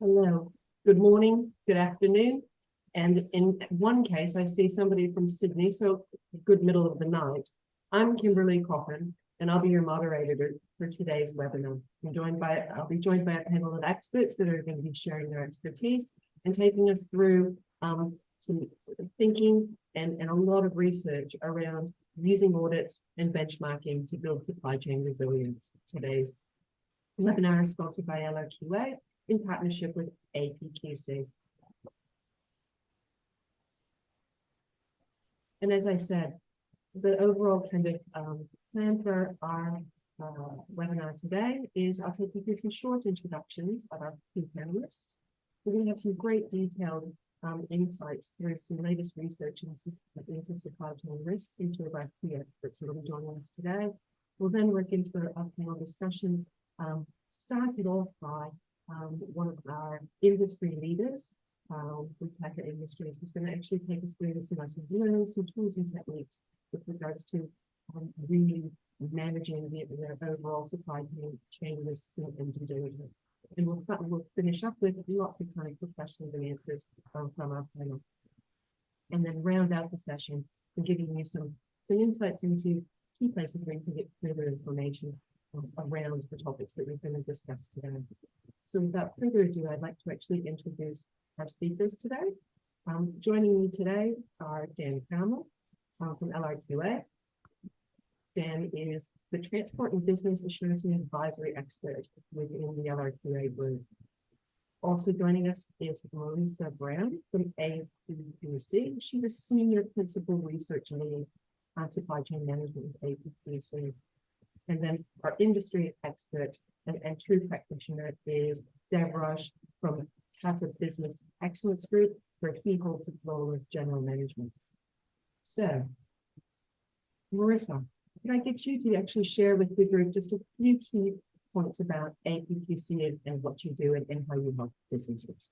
Hello, good morning, good afternoon. And in one case, I see somebody from Sydney, so good middle of the night. I'm Kimberly Cochran, and I'll be your moderator for today's webinar. I'll be joined by a panel of experts that are going to be sharing their expertise and taking us through some thinking and a lot of research around using audits and benchmarking to build supply chain resilience. Today's webinar is sponsored by LRQA in partnership with APQC. And as I said, the overall kind of plan for our webinar today is I'll take you through some short introductions of our key panelists. We're going to have some great detailed insights through some latest research into supply chain risk into our key experts that will be joining us today. We'll then work into a panel discussion started off by one of our industry leaders with Tata Industries, who's going to actually take us through some lessons learned, some tools and techniques with regards to really managing the overall supply chain risks and due diligence. And we'll finish up with lots of time for questions and answers from our panel. And then round out the session and giving you some insights into key places where you can get further information around the topics that we're going to discuss today. So without further ado, I'd like to actually introduce our speakers today. Joining me today are Dan Carmel from LRQA. Dan is the Transport and Business Assurance and Advisory Expert within the LRQA group. Also joining us is Melissa Brown from APQC. She's a Senior Principal Research Lead on Supply Chain Management with APQC. And then our industry expert and true practitioner is Deb Rush from Tata Business Excellence Group, where he holds the role of general management. So, Marissa, can I get you to actually share with the group just a few key points about APQC and what you do and how you help businesses?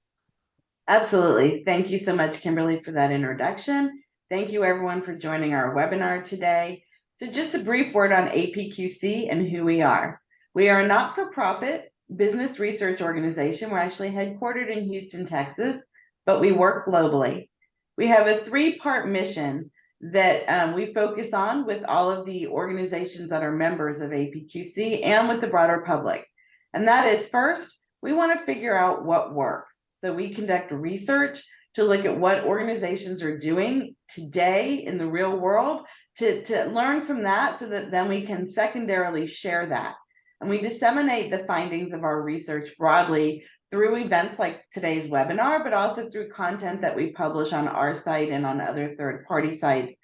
Absolutely. Thank you so much, Kimberly, for that introduction. Thank you, everyone, for joining our webinar today. So just a brief word on APQC and who we are. We are a not-for-profit business research organization. We're actually headquartered in Houston, Texas, but we work globally. We have a three-part mission that we focus on with all of the organizations that are members of APQC and with the broader public. And that is, first, we want to figure out what works. So we conduct research to look at what organizations are doing today in the real world to learn from that so that then we can secondarily share that. And we disseminate the findings of our research broadly through events like today's webinar, but also through content that we publish on our site and on other third-party sites.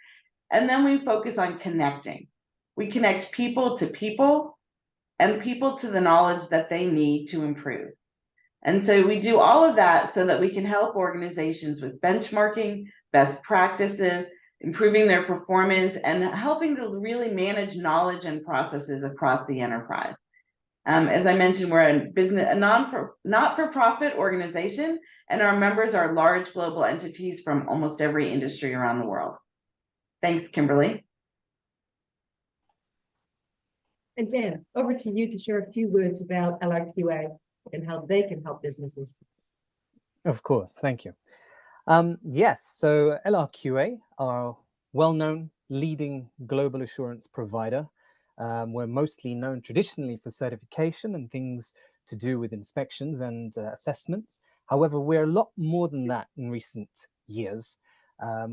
And then we focus on connecting. We connect people to people and people to the knowledge that they need to improve. And so we do all of that so that we can help organizations with benchmarking, best practices, improving their performance, and helping to really manage knowledge and processes across the enterprise. As I mentioned, we're a not-for-profit organization, and our members are large global entities from almost every industry around the world. Thanks, Kimberly. And Dan, over to you to share a few words about LRQA and how they can help businesses. Of course, thank you. Yes, so LRQA are a well-known leading global assurance provider. We're mostly known traditionally for certification and things to do with inspections and assessments. However, we're a lot more than that in recent years.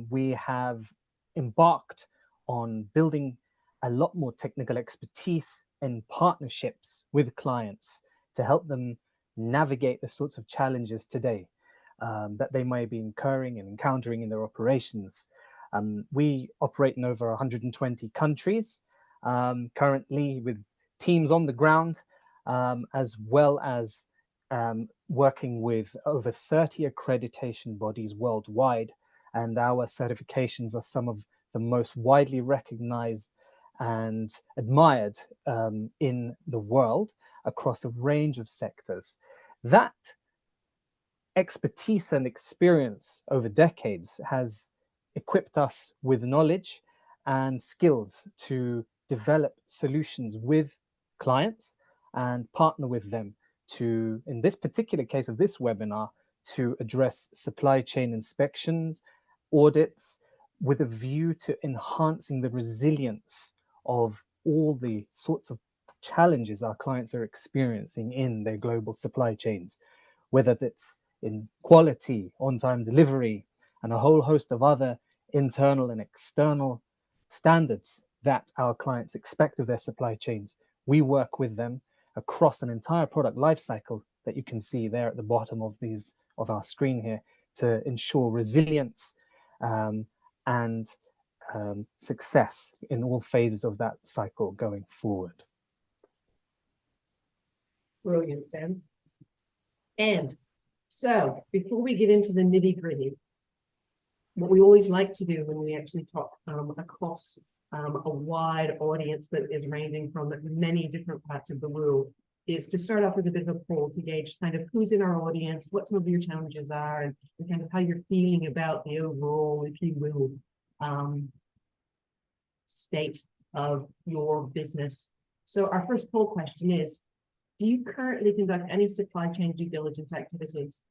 We have embarked on building a lot more technical expertise and partnerships with clients to help them navigate the sorts of challenges today that they may be incurring and encountering in their operations. We operate in over 120 countries, currently with teams on the ground, as well as working with over 30 accreditation bodies worldwide. And our certifications are some of the most widely recognized and admired in the world across a range of sectors. That expertise and experience over decades has equipped us with knowledge and skills to develop solutions with clients and partner with them to, in this particular case of this webinar, to address supply chain inspections, audits, with a view to enhancing the resilience of all the sorts of challenges our clients are experiencing in their global supply chains, whether that's in quality, on-time delivery, and a whole host of other internal and external standards that our clients expect of their supply chains. We work with them across an entire product lifecycle that you can see there at the bottom of our screen here to ensure resilience and success in all phases of that cycle going forward. Brilliant, Dan. And so before we get into the nitty-gritty, what we always like to do when we actually talk across a wide audience that is ranging from many different parts of the world is to start off with a bit of a poll to gauge kind of who's in our audience, what some of your challenges are, and kind of how you're feeling about the overall, if you will, state of your business. So our first poll question is, do you currently conduct any supply chain due diligence activities?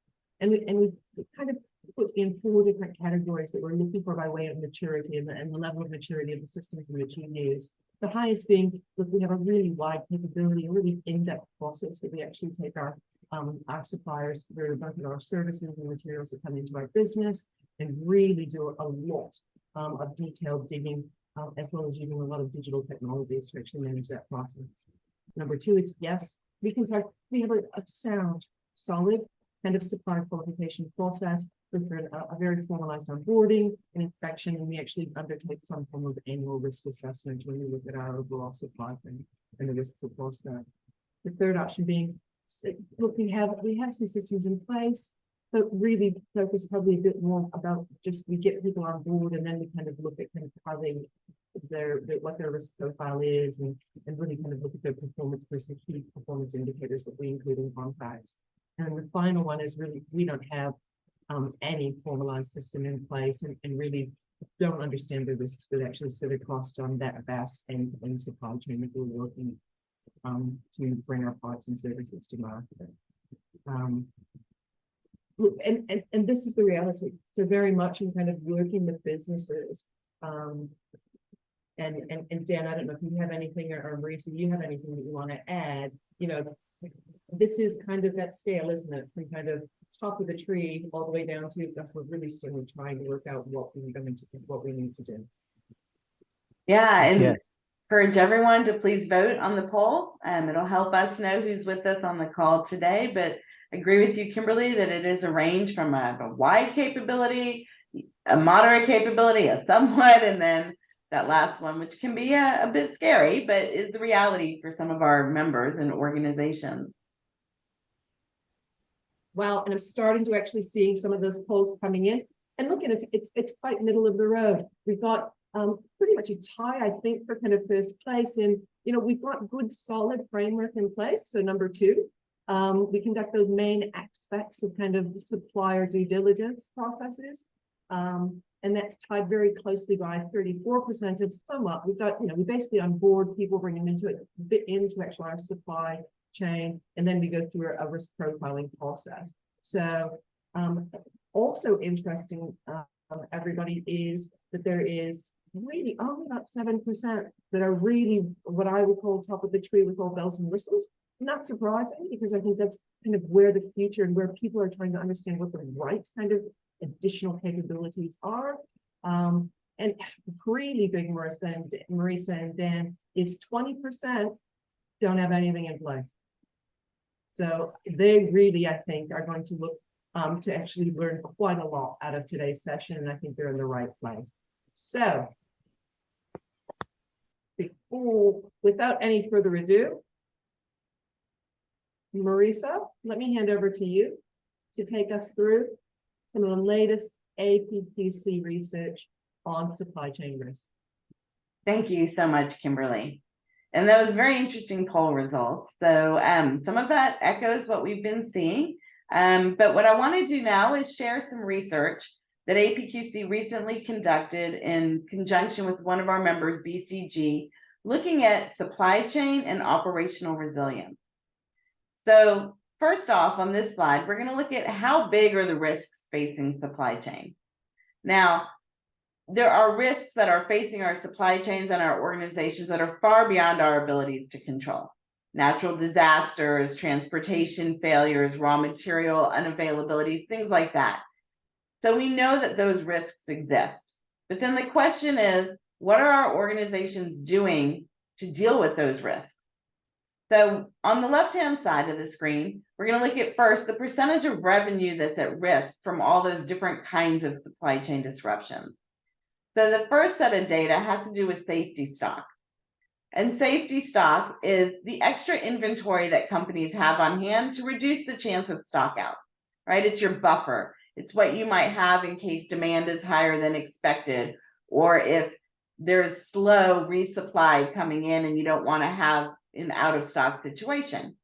And we kind of put in 4 different categories that we're looking for by way of maturity and the level of maturity of the systems in which you use. The highest being that we have a really wide capability, a really in-depth process that we actually take our suppliers through both of our services and materials that come into our business and really do a lot of detailed digging, as well as using a lot of digital technologies to actually manage that process. Number 2, it's yes, we have a sound, solid kind of supplier qualification process with a very formalized onboarding and inspection, and we actually undertake some form of annual risk assessment when we look at our overall supply chain and the risks across that. The third option being, look, we have some systems in place, but really focus probably a bit more about just we get people on board and then we kind of look at kind of how what their risk profile is and really kind of look at their performance versus key performance indicators that we include in contracts. And the final one is really, we don't have any formalized system in place and really don't understand the risks that actually sit across on that vast end-to-end supply chain that we're working to bring our products and services to market. And this is the reality. So very much in kind of working with businesses. And Dan, I don't know if you have anything or Marisa, you have anything that you want to add. You know, this is kind of that scale, isn't it? From kind of top of the tree all the way down to that's we're really still trying to work out what we need to do. Yeah, and yes, encourage everyone to please vote on the poll. It'll help us know who's with us on the call today. But I agree with you, Kimberly, that it is a range from a wide capability, a moderate capability, a somewhat, and then that last one, which can be a bit scary, but is the reality for some of our members and organizations. Well, and I'm starting to actually seeing some of those polls coming in. And look at it, it's quite middle of the road. We've got pretty much a tie, I think, for kind of first place. And, you know, we've got good solid framework in place. So number 2, we conduct those main aspects of kind of supplier due diligence processes. And that's tied very closely by 34% of somewhat. We've got, you know, we basically onboard people, bring them into actually our supply chain, and then we go through a risk profiling process. So also interesting, everybody, is that there is really only about 7% that are really what I would call top of the tree with all bells and whistles. Not surprising, because I think that's kind of where the future and where people are trying to understand what the right kind of additional capabilities are. And really big, Marisa and Dan, is 20% don't have anything in place. So they really, I think, are going to look to actually learn quite a lot out of today's session, and I think they're in the right place. So without any further ado, Marisa, let me hand over to you to take us through some of the latest APQC research on supply chain risk. Thank you so much, Kimberly. And those very interesting poll results. So some of that echoes what we've been seeing. But what I want to do now is share some research that APQC recently conducted in conjunction with one of our members, BCG, looking at supply chain and operational resilience. So first off, on this slide, we're going to look at how big are the risks facing supply chain. Now, there are risks that are facing our supply chains and our organizations that are far beyond our abilities to control. Natural disasters, transportation failures, raw material unavailabilities, things like that. So we know that those risks exist. But then the question is, what are our organizations doing to deal with those risks? So on the left-hand side of the screen, we're going to look at first the percentage of revenue that's at risk from all those different kinds of supply chain disruptions. So the first set of data has to do with safety stock. And safety stock is the extra inventory that companies have on hand to reduce the chance of stock out, right? It's your buffer. It's what you might have in case demand is higher than expected, or if there's slow resupply coming in and you don't want to have an out of stock situation.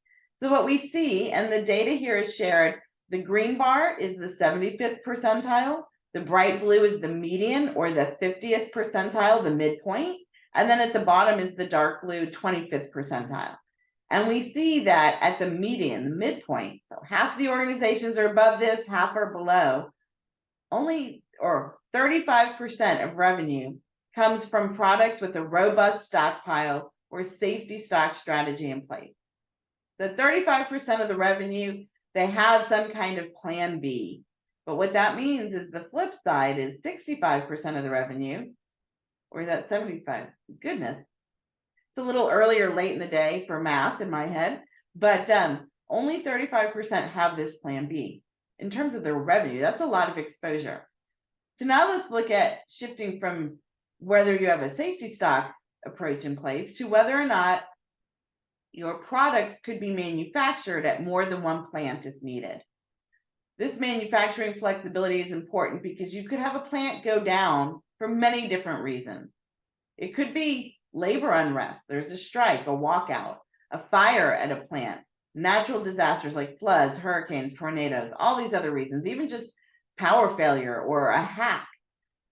So what we see, and the data here is shared, the green bar is the 75th percentile, the bright blue is the median or the 50th percentile, the midpoint, and then at the bottom is the dark blue 25th percentile. And we see that at the median, the midpoint, so half the organizations are above this, half are below, only or 35% of revenue comes from products with a robust stockpile or safety stock strategy in place. The 35% of the revenue, they have some kind of plan B. But what that means is the flip side is 65% of the revenue, or is that 75? Goodness. It's a little earlier late in the day for math in my head, but only 35% have this plan B. In terms of their revenue, that's a lot of exposure. So now let's look at shifting from whether you have a safety stock approach in place to whether or not your products could be manufactured at more than one plant if needed. This manufacturing flexibility is important because you could have a plant go down for many different reasons. It could be labor unrest, there's a strike, a walkout, a fire at a plant, natural disasters like floods, hurricanes, tornadoes, all these other reasons, even just power failure or a hack,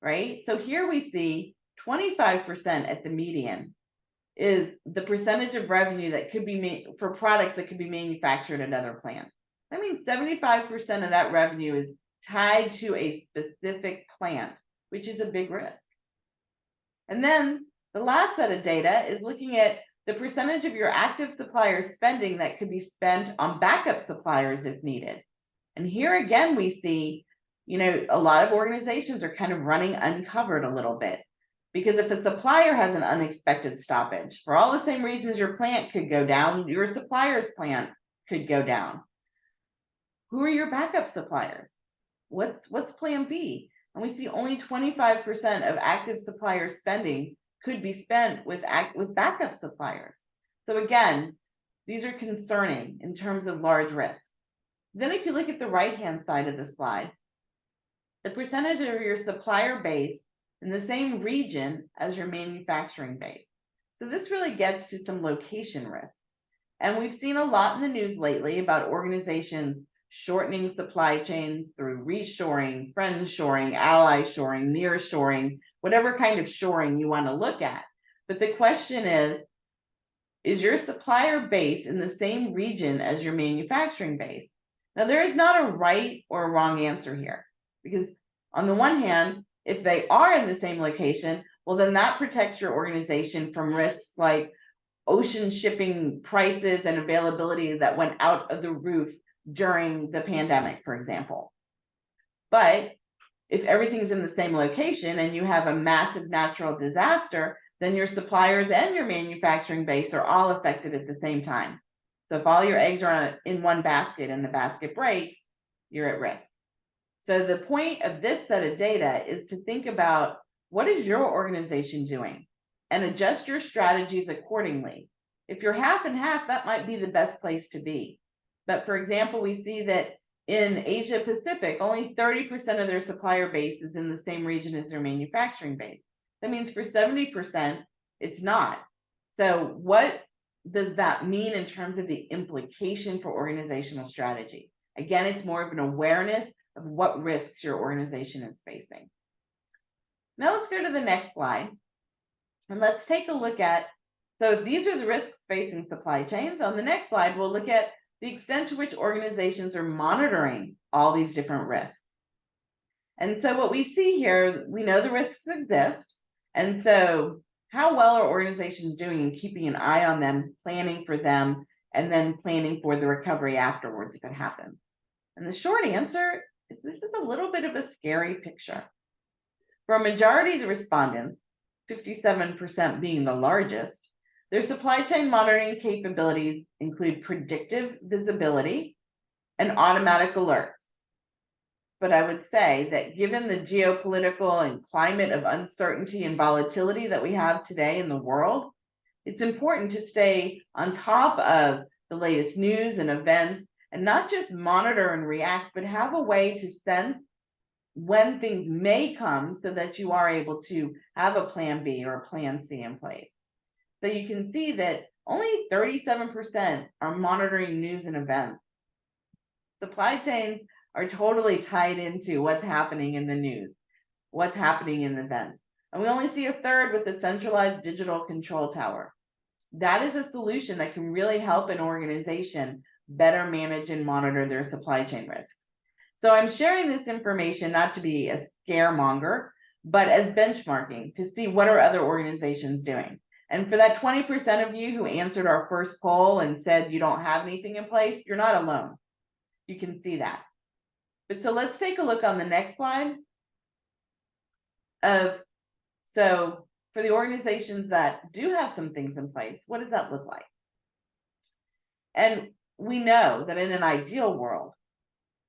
right? So here we see 25% at the median is the percentage of revenue that could be made for products that could be manufactured at other plants. That means 75% of that revenue is tied to a specific plant, which is a big risk. And then the last set of data is looking at the percentage of your active supplier spending that could be spent on backup suppliers if needed. And here again, we see, a lot of organizations are kind of running uncovered a little bit. Because if a supplier has an unexpected stoppage, for all the same reasons your plant could go down, your supplier's plant could go down. Who are your backup suppliers? What's plan B? And we see only 25% of active supplier spending could be spent with backup suppliers. So again, these are concerning in terms of large risk. Then if you look at the right-hand side of the slide, the percentage of your supplier base in the same region as your manufacturing base. So this really gets to some location risk. And we've seen a lot in the news lately about organizations shortening supply chains through reshoring, friendshoring, ally shoring, nearshoring, whatever kind of shoring you want to look at. But the question is your supplier base in the same region as your manufacturing base? Now, there is not a right or a wrong answer here, because on the one hand, if they are in the same location, well, then that protects your organization from risks like ocean shipping prices and availability that went out of the roof during the pandemic, for example. But if everything's in the same location and you have a massive natural disaster, then your suppliers and your manufacturing base are all affected at the same time. So if all your eggs are in one basket and the basket breaks, you're at risk. So the point of this set of data is to think about what is your organization doing and adjust your strategies accordingly. If you're half and half, that might be the best place to be. But for example, we see that in Asia Pacific, only 30% of their supplier base is in the same region as their manufacturing base. That means for 70%, it's not. So what does that mean in terms of the implication for organizational strategy? Again, it's more of an awareness of what risks your organization is facing. Now let's go to the next slide. And let's take a look at, so if these are the risks facing supply chains, on the next slide, we'll look at the extent to which organizations are monitoring all these different risks. And so what we see here, we know the risks exist. And so how well are organizations doing in keeping an eye on them, planning for them, and then planning for the recovery afterwards if it happens? And the short answer is this is a little bit of a scary picture. For a majority of the respondents, 57% being the largest, their supply chain monitoring capabilities include predictive visibility and automatic alerts. But I would say that given the geopolitical and climate of uncertainty and volatility that we have today in the world, it's important to stay on top of the latest news and events and not just monitor and react, but have a way to sense when things may come so that you are able to have a plan B or a plan C in place. So you can see that only 37% are monitoring news and events. Supply chains are totally tied into what's happening in the news, what's happening in events. And we only see a third with the centralized digital control tower. That is a solution that can really help an organization better manage and monitor their supply chain risks. So I'm sharing this information not to be a scaremonger, but as benchmarking to see what are other organizations doing. And for that 20% of you who answered our first poll and said you don't have anything in place, you're not alone. You can see that. But so let's take a look on the next slide so for the organizations that do have some things in place, what does that look like? And we know that in an ideal world,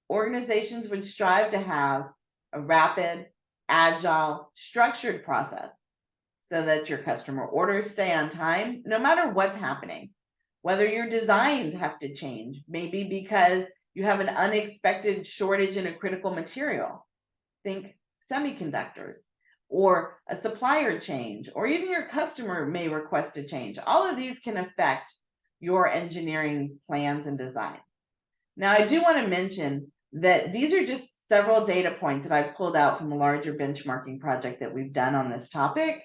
organizations would strive to have a rapid, agile, structured process so that your customer orders stay on time, no matter what's happening. Whether your designs have to change, maybe because you have an unexpected shortage in a critical material, think semiconductors, or a supplier change, or even your customer may request a change. All of these can affect your engineering plans and design. Now, I do want to mention that these are just several data points that I've pulled out from a larger benchmarking project that we've done on this topic.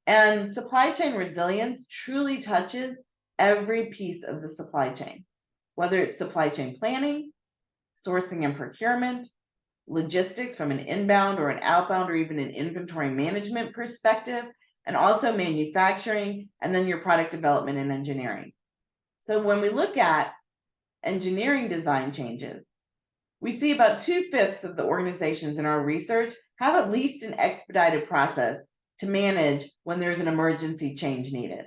And supply chain resilience truly touches every piece of the supply chain, whether it's supply chain planning, sourcing and procurement, logistics from an inbound or an outbound or even an inventory management perspective, and also manufacturing, and then your product development and engineering. So when we look at engineering design changes, we see about 2/5 of the organizations in our research have at least an expedited process to manage when there's an emergency change needed.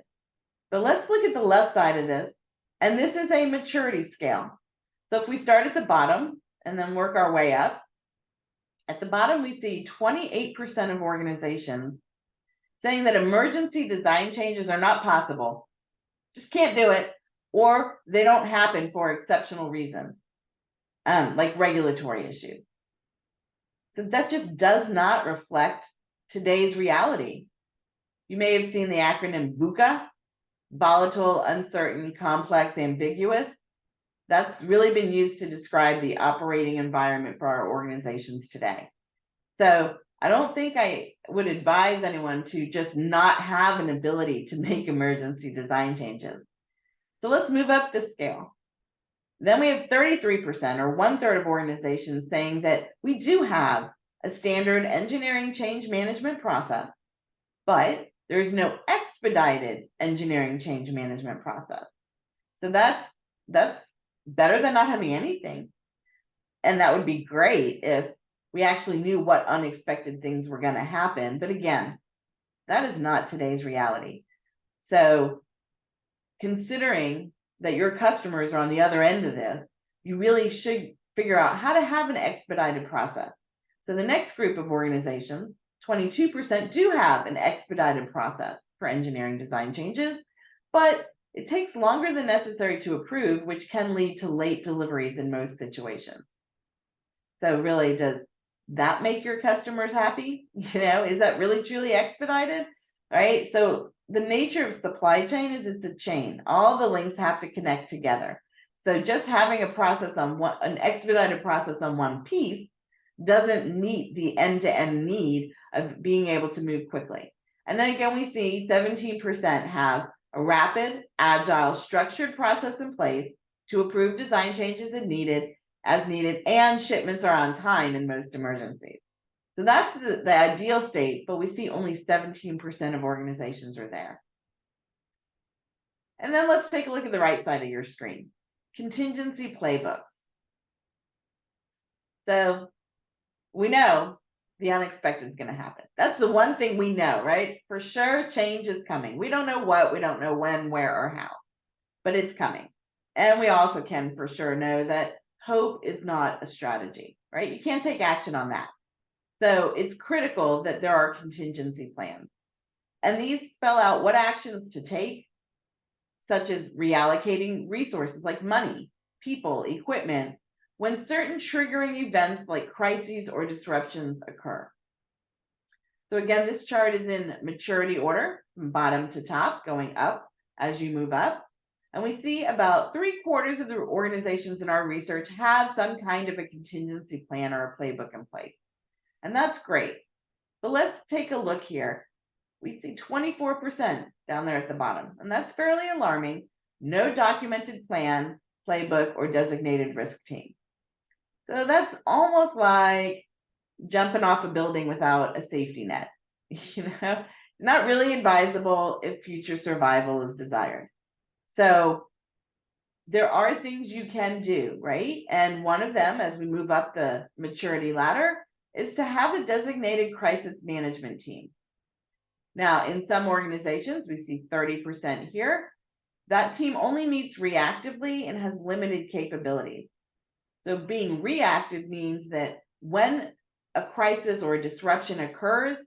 But let's look at the left side of this, and this is a maturity scale. So if we start at the bottom and then work our way up, at the bottom we see 28% of organizations saying that emergency design changes are not possible, just can't do it, or they don't happen for exceptional reasons, like regulatory issues. So that just does not reflect today's reality. You may have seen the acronym VUCA, volatile, uncertain, complex, ambiguous. That's really been used to describe the operating environment for our organizations today. So I don't think I would advise anyone to just not have an ability to make emergency design changes. So let's move up the scale. Then we have 33% or 1/3 of organizations saying that we do have a standard engineering change management process, but there's no expedited engineering change management process. So that's better than not having anything. And that would be great if we actually knew what unexpected things were going to happen. But again, that is not today's reality. So considering that your customers are on the other end of this, you really should figure out how to have an expedited process. So the next group of organizations, 22% do have an expedited process for engineering design changes, but it takes longer than necessary to approve, which can lead to late deliveries in most situations. So really, does that make your customers happy? Is that really truly expedited? All right. So the nature of supply chain is it's a chain. All the links have to connect together. So just having a process on an expedited process on one piece doesn't meet the end-to-end need of being able to move quickly. And then again, we see 17% have a rapid, agile, structured process in place to approve design changes as needed, and shipments are on time in most emergencies. So that's the ideal state, but we see only 17% of organizations are there. And then let's take a look at the right side of your screen. Contingency playbooks. So we know the unexpected is going to happen. That's the one thing we know, right? For sure, change is coming. We don't know what, we don't know when, where, or how, but it's coming. And we also can for sure know that hope is not a strategy, right? You can't take action on that. So it's critical that there are contingency plans. And these spell out what actions to take, such as reallocating resources like money, people, equipment, when certain triggering events like crises or disruptions occur. So again, this chart is in maturity order from bottom to top, going up as you move up. And we see about 3/4 of the organizations in our research have some kind of a contingency plan or a playbook in place. And that's great. But let's take a look here. We see 24% down there at the bottom, and that's fairly alarming. No documented plan, playbook, or designated risk team. So that's almost like jumping off a building without a safety net. It's not really advisable if future survival is desired. So there are things you can do, right? And one of them, as we move up the maturity ladder, is to have a designated crisis management team. Now, in some organizations, we see 30% here. That team only meets reactively and has limited capabilities. So being reactive means that when a crisis or a disruption occurs,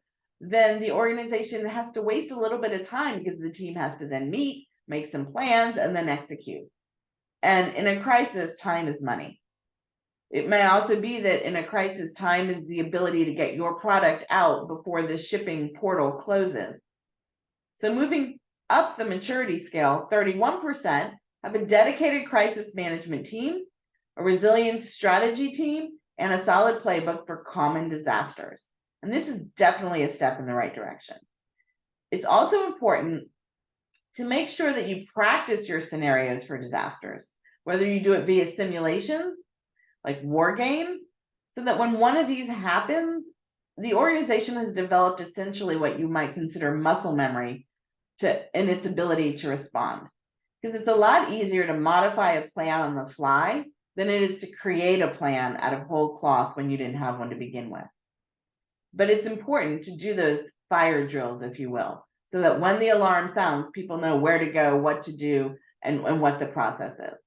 then the organization has to waste a little bit of time because the team has to then meet, make some plans, and then execute. And in a crisis, time is money. It may also be that in a crisis, time is the ability to get your product out before the shipping portal closes. So moving up the maturity scale, 31% have a dedicated crisis management team, a resilience strategy team, and a solid playbook for common disasters. And this is definitely a step in the right direction. It's also important to make sure that you practice your scenarios for disasters, whether you do it via simulations, like war games, so that when one of these happens, the organization has developed essentially what you might consider muscle memory in its ability to respond. Because it's a lot easier to modify a plan on the fly than it is to create a plan out of whole cloth when you didn't have one to begin with. But it's important to do those fire drills, if you will, so that when the alarm sounds, people know where to go, what to do, and what the process is.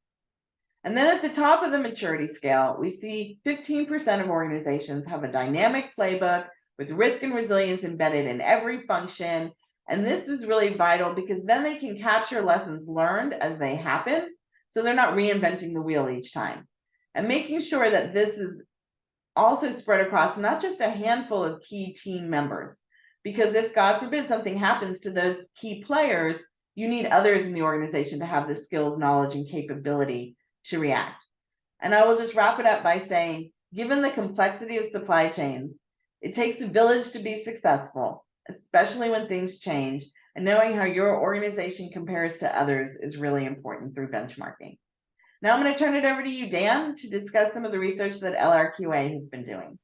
And then at the top of the maturity scale, we see 15% of organizations have a dynamic playbook with risk and resilience embedded in every function. And this is really vital because then they can capture lessons learned as they happen, so they're not reinventing the wheel each time. And making sure that this is also spread across not just a handful of key team members, because if God forbid something happens to those key players, you need others in the organization to have the skills, knowledge, and capability to react. And I will just wrap it up by saying, given the complexity of supply chains, it takes a village to be successful, especially when things change, and knowing how your organization compares to others is really important through benchmarking. Now I'm going to turn it over to you, Dan, to discuss some of the research that LRQA has been doing.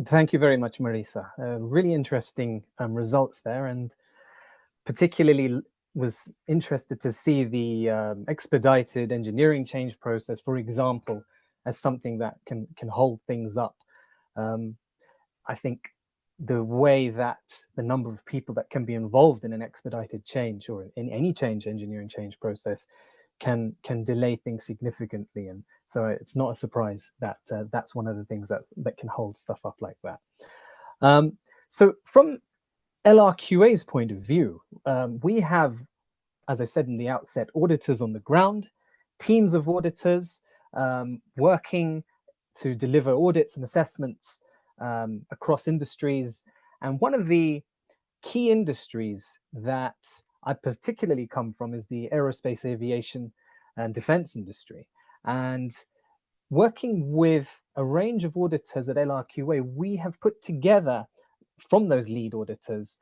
Thank you very much, Marisa. Really interesting results there, and particularly was interested to see the expedited engineering change process, for example, as something that can hold things up. I think the way that the number of people that can be involved in an expedited change or in any engineering change process can delay things significantly, and so it's not a surprise that that's one of the things that can hold stuff up like that. So from LRQA's point of view, we have, as I said in the outset, auditors on the ground, teams of auditors working to deliver audits and assessments across industries. And one of the key industries that I particularly come from is the aerospace, aviation, and defense industry. And working with a range of auditors at LRQA, we have put together from those lead auditors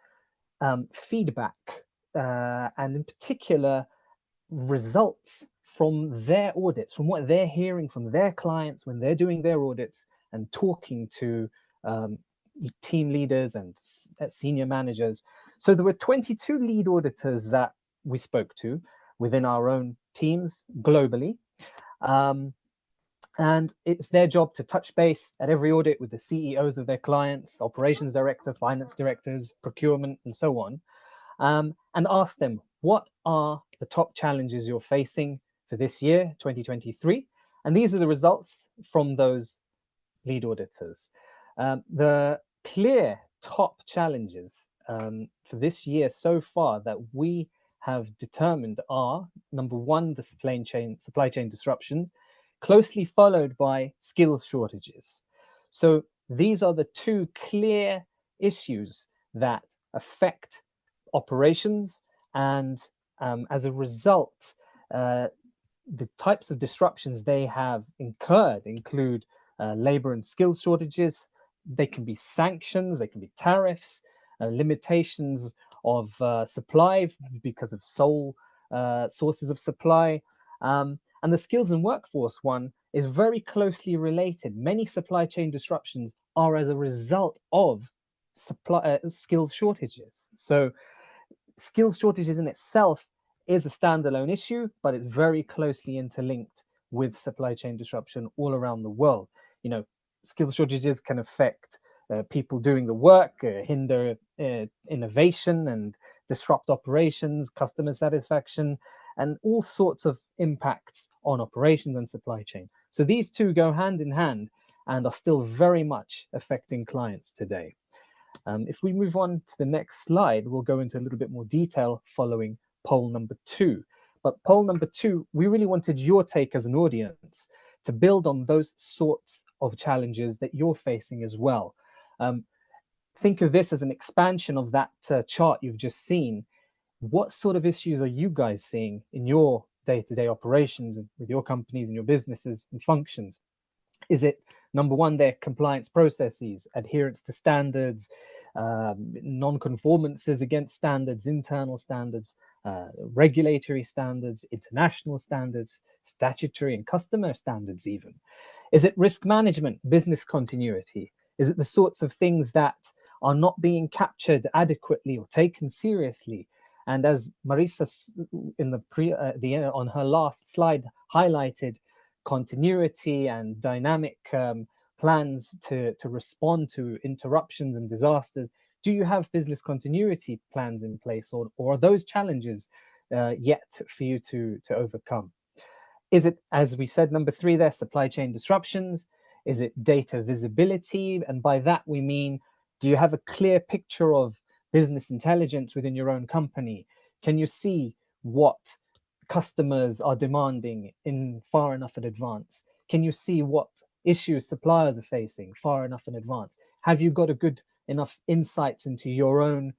feedback and in particular results from their audits, from what they're hearing from their clients when they're doing their audits and talking to team leaders and senior managers. So there were 22 lead auditors that we spoke to within our own teams globally. And it's their job to touch base at every audit with the CEOs of their clients, operations director, finance directors, procurement, and so on, and ask them, what are the top challenges you're facing for this year, 2023? And these are the results from those lead auditors. The clear top challenges for this year so far that we have determined are, number one, the supply chain disruptions, closely followed by skills shortages. So these are the two clear issues that affect operations, and as a result, the types of disruptions they have incurred include labor and skills shortages. They can be sanctions, they can be tariffs, limitations of supply because of sole sources of supply. And the skills and workforce one is very closely related. Many supply chain disruptions are as a result of skills shortages. So skills shortages in itself is a standalone issue, but it's very closely interlinked with supply chain disruption all around the world. You know, skills shortages can affect people doing the work, hinder innovation and disrupt operations, customer satisfaction, and all sorts of impacts on operations and supply chain. So these two go hand in hand and are still very much affecting clients today. If we move on to the next slide, we'll go into a little bit more detail following poll number 2. But poll number 2, we really wanted your take as an audience to build on those sorts of challenges that you're facing as well. Think of this as an expansion of that chart you've just seen. What sort of issues are you guys seeing in your day-to-day operations with your companies and your businesses and functions? Is it, number one, their compliance processes, adherence to standards, non-conformances against standards, internal standards, regulatory standards, international standards, statutory and customer standards even? Is it risk management, business continuity? Is it the sorts of things that are not being captured adequately or taken seriously? And as Marisa in on her last slide highlighted, continuity and dynamic plans to respond to interruptions and disasters. Do you have business continuity plans in place, or are those challenges yet for you to overcome? Is it, as we said, number 3 there, supply chain disruptions? Is it data visibility? And by that we mean, do you have a clear picture of business intelligence within your own company? Can you see what customers are demanding in far enough in advance? Can you see what issues suppliers are facing far enough in advance? Have you got a good enough insights into your own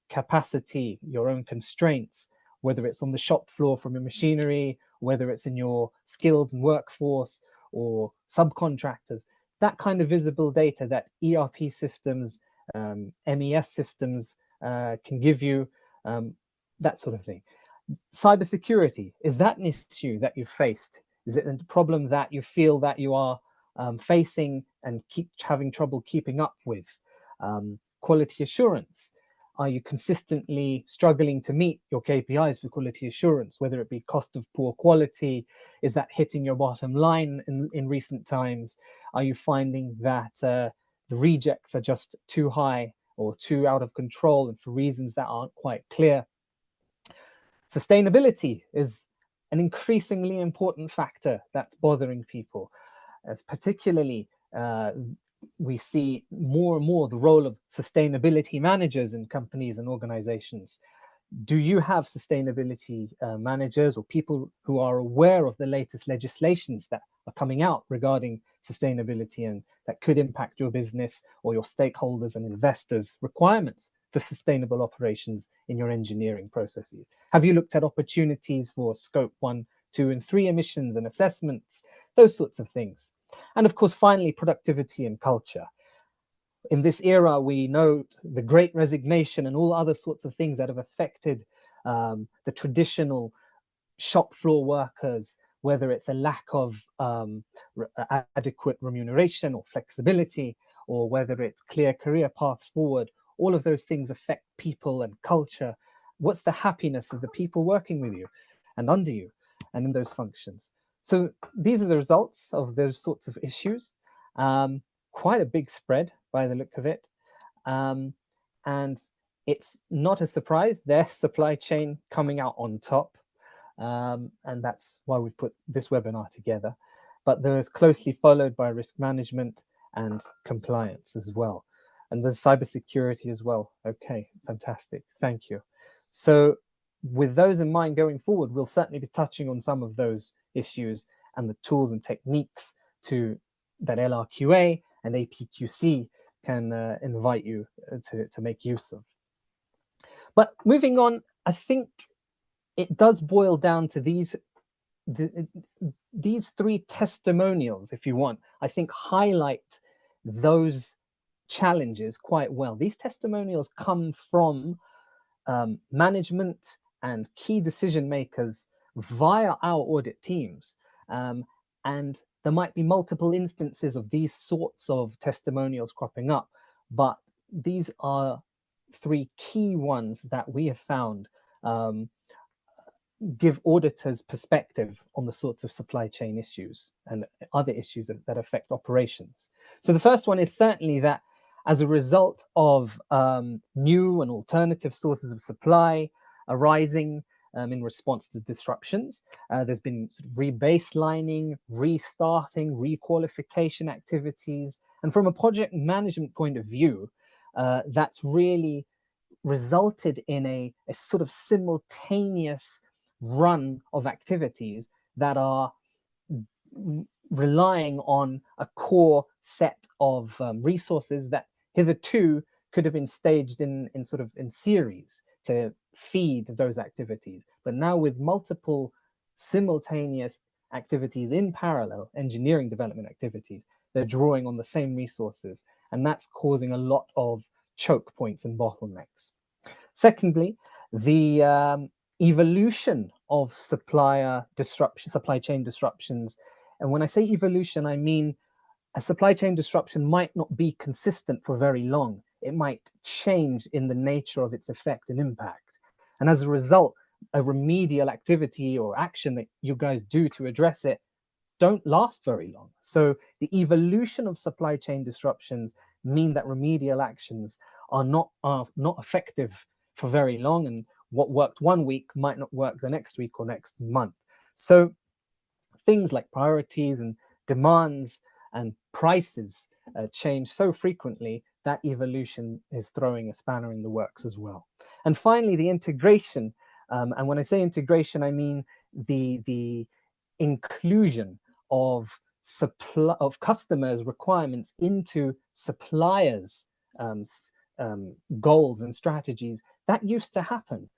capacity, your own constraints, whether it's on the shop floor from your machinery, whether it's in your skilled workforce or subcontractors? That kind of visible data that ERP systems, MES systems can give you, that sort of thing. Cybersecurity, is that an issue that you've faced? Is it a problem that you feel that you are facing and keep having trouble keeping up with? Quality assurance, are you consistently struggling to meet your KPIs for quality assurance, whether it be cost of poor quality? Is that hitting your bottom line in recent times? Are you finding that the rejects are just too high or too out of control and for reasons that aren't quite clear? Sustainability is an increasingly important factor that's bothering people, as particularly we see more and more the role of sustainability managers in companies and organizations. Do you have sustainability managers or people who are aware of the latest legislations that are coming out regarding sustainability and that could impact your business or your stakeholders and investors' requirements for sustainable operations in your engineering processes? Have you looked at opportunities for scope 1, 2, and 3 emissions and assessments, those sorts of things? And of course, finally, productivity and culture. In this era, we note the Great Resignation and all other sorts of things that have affected the traditional shop floor workers, whether it's a lack of adequate remuneration or flexibility, or whether it's clear career paths forward, all of those things affect people and culture. What's the happiness of the people working with you and under you and in those functions? So these are the results of those sorts of issues. Quite a big spread by the look of it. And it's not a surprise, their supply chain coming out on top. And that's why we've put this webinar together. But there is closely followed by risk management and compliance as well. And there's cybersecurity as well. Okay, fantastic. Thank you. So with those in mind going forward, we'll certainly be touching on some of those issues and the tools and techniques that LRQA and APQC can invite you to make use of. But moving on, I think it does boil down to these three testimonials, if you want, I think highlight those challenges quite well. These testimonials come from management and key decision makers via our audit teams. And there might be multiple instances of these sorts of testimonials cropping up, but these are three key ones that we have found give auditors perspective on the sorts of supply chain issues and other issues that affect operations. So the first one is certainly that as a result of new and alternative sources of supply arising in response to disruptions, there's been sort of rebaselining, restarting, requalification activities. And from a project management point of view, that's really resulted in a sort of simultaneous run of activities that are relying on a core set of resources that hitherto could have been staged in series to feed those activities. But now with multiple simultaneous activities in parallel, engineering development activities, they're drawing on the same resources, and that's causing a lot of choke points and bottlenecks. Secondly, the evolution of supply chain disruptions. And when I say evolution, I mean a supply chain disruption might not be consistent for very long. It might change in the nature of its effect and impact. And as a result, a remedial activity or action that you guys do to address it don't last very long. So the evolution of supply chain disruptions mean that remedial actions are not effective for very long, and what worked one week might not work the next week or next month. So things like priorities and demands and prices change so frequently that evolution is throwing a spanner in the works as well. And finally, the integration. And when I say integration, I mean the inclusion of customers' requirements into suppliers' goals and strategies. That used to happen.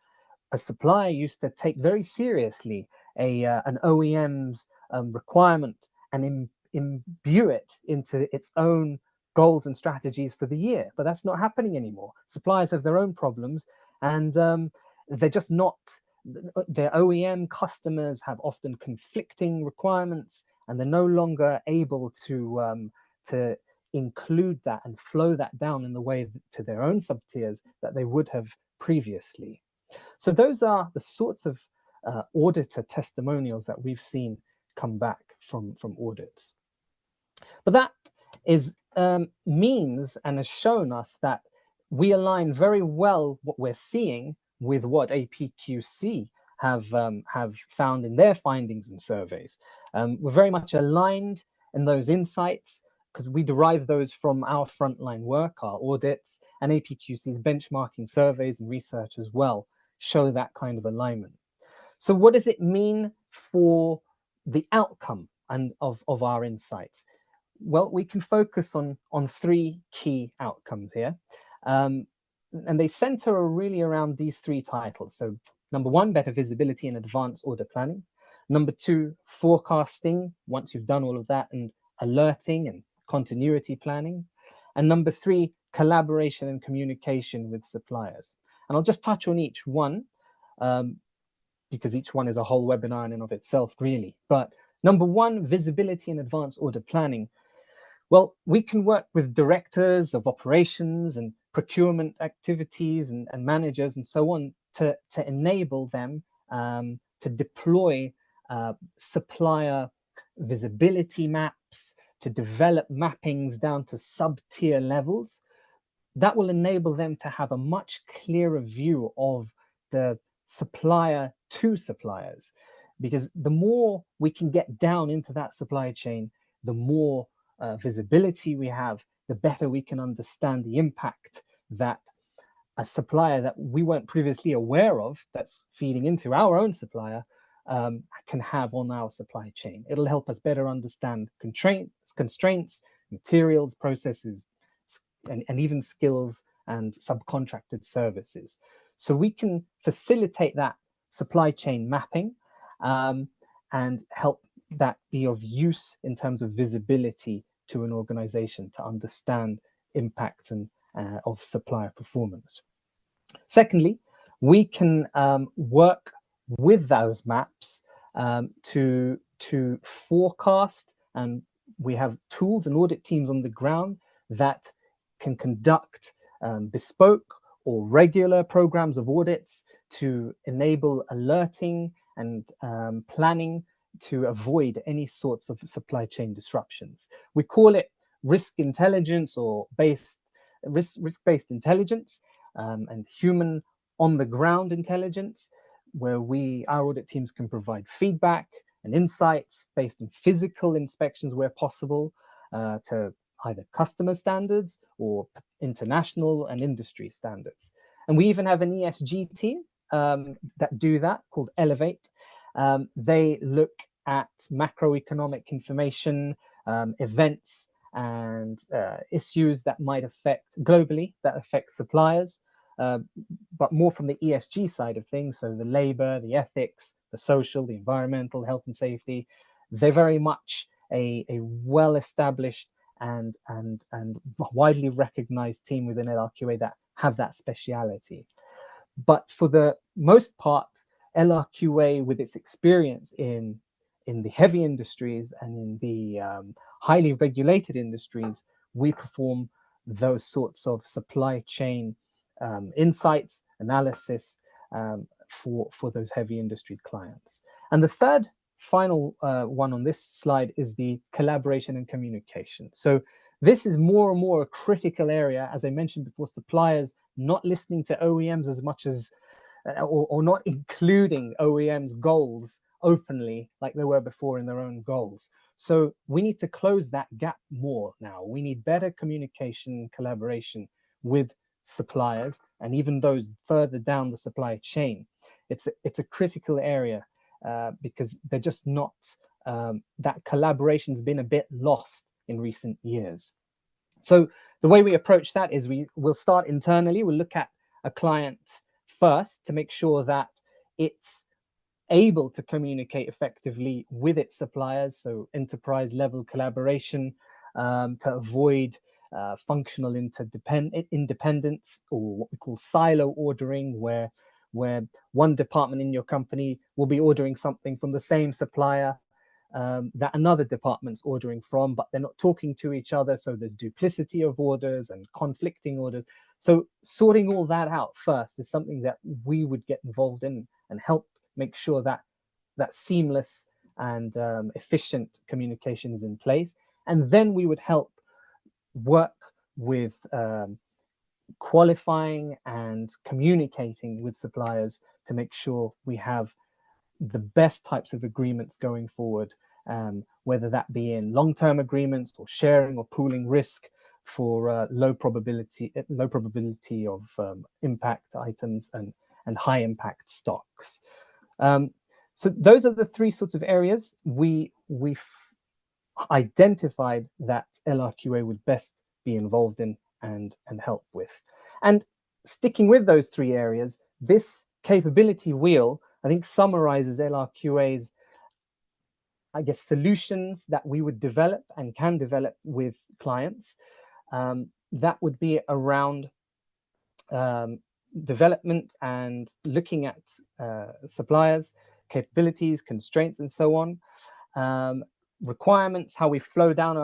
A supplier used to take very seriously an OEM's requirement and imbue it into its own goals and strategies for the year. But that's not happening anymore. Suppliers have their own problems, and they're just not. Their OEM customers have often conflicting requirements, and they're no longer able to include that and flow that down in the way to their own sub-tiers that they would have previously. So those are the sorts of auditor testimonials that we've seen come back from audits. But that is means and has shown us that we align very well what we're seeing with what APQC have found in their findings and surveys. We're very much aligned in those insights because we derive those from our frontline work, our audits, and APQC's benchmarking surveys and research as well show that kind of alignment. So what does it mean for the outcome of our insights? Well, we can focus on three key outcomes here. And they center really around these three titles. So number one, better visibility and advanced order planning. Number two, forecasting, once you've done all of that, and alerting and continuity planning. And number three, collaboration and communication with suppliers. And I'll just touch on each one. because each one is a whole webinar in and of itself, really. But number one, visibility and advanced order planning. Well, we can work with directors of operations and procurement activities and managers and so on to enable them to deploy supplier visibility maps, to develop mappings down to sub-tier levels. That will enable them to have a much clearer view of the supplier to suppliers, because the more we can get down into that supply chain, the more visibility we have, the better we can understand the impact that a supplier that we weren't previously aware of, that's feeding into our own supplier, can have on our supply chain. It'll help us better understand constraints, materials, processes, and even skills and subcontracted services. So we can facilitate that supply chain mapping and help that be of use in terms of visibility to an organization to understand impacts and of supplier performance. Secondly, we can work with those maps to forecast, and we have tools and audit teams on the ground that can conduct bespoke or regular programs of audits to enable alerting and planning to avoid any sorts of supply chain disruptions. We call it risk intelligence or risk-based intelligence and human on-the-ground intelligence, where our audit teams can provide feedback and insights based on physical inspections where possible to either customer standards or international and industry standards. And we even have an ESG team that do that, called Elevate. They look at macroeconomic information, events, and issues that might affect globally, that affect suppliers, but more from the ESG side of things. So the labor, the ethics, the social, the environmental, health and safety. They're very much a well-established and widely recognized team within LRQA that have that speciality. But for the most part, LRQA, with its experience in the heavy industries and in the highly regulated industries, we perform those sorts of supply chain insights, analysis for those heavy industry clients. And the third final one on this slide is the collaboration and communication. So this is more and more a critical area, as I mentioned before, suppliers not listening to OEMs as much as, or not including OEMs' goals openly like they were before in their own goals. So we need to close that gap more now. We need better communication, collaboration with suppliers, and even those further down the supply chain. It's a critical area because they're just not, that collaboration's been a bit lost in recent years. So the way we approach that is we'll start internally. We'll look at a client first to make sure that it's able to communicate effectively with its suppliers, so enterprise level collaboration to avoid functional independence, or what we call silo ordering, where one department in your company will be ordering something from the same supplier that another department's ordering from, but they're not talking to each other, so there's duplicity of orders and conflicting orders. So sorting all that out first is something that we would get involved in and help make sure that that seamless and efficient communication is in place. And then we would help work with qualifying and communicating with suppliers to make sure we have the best types of agreements going forward, whether that be in long-term agreements or sharing or pooling risk for low probability of impact items and high impact stocks. So those are the three sorts of areas we've identified that LRQA would best be involved in and help with. And sticking with those three areas, this capability wheel, I think, summarizes LRQA's, I guess, solutions that we would develop and can develop with clients. That would be around development and looking at suppliers, capabilities, constraints, and so on. Requirements, how we flow down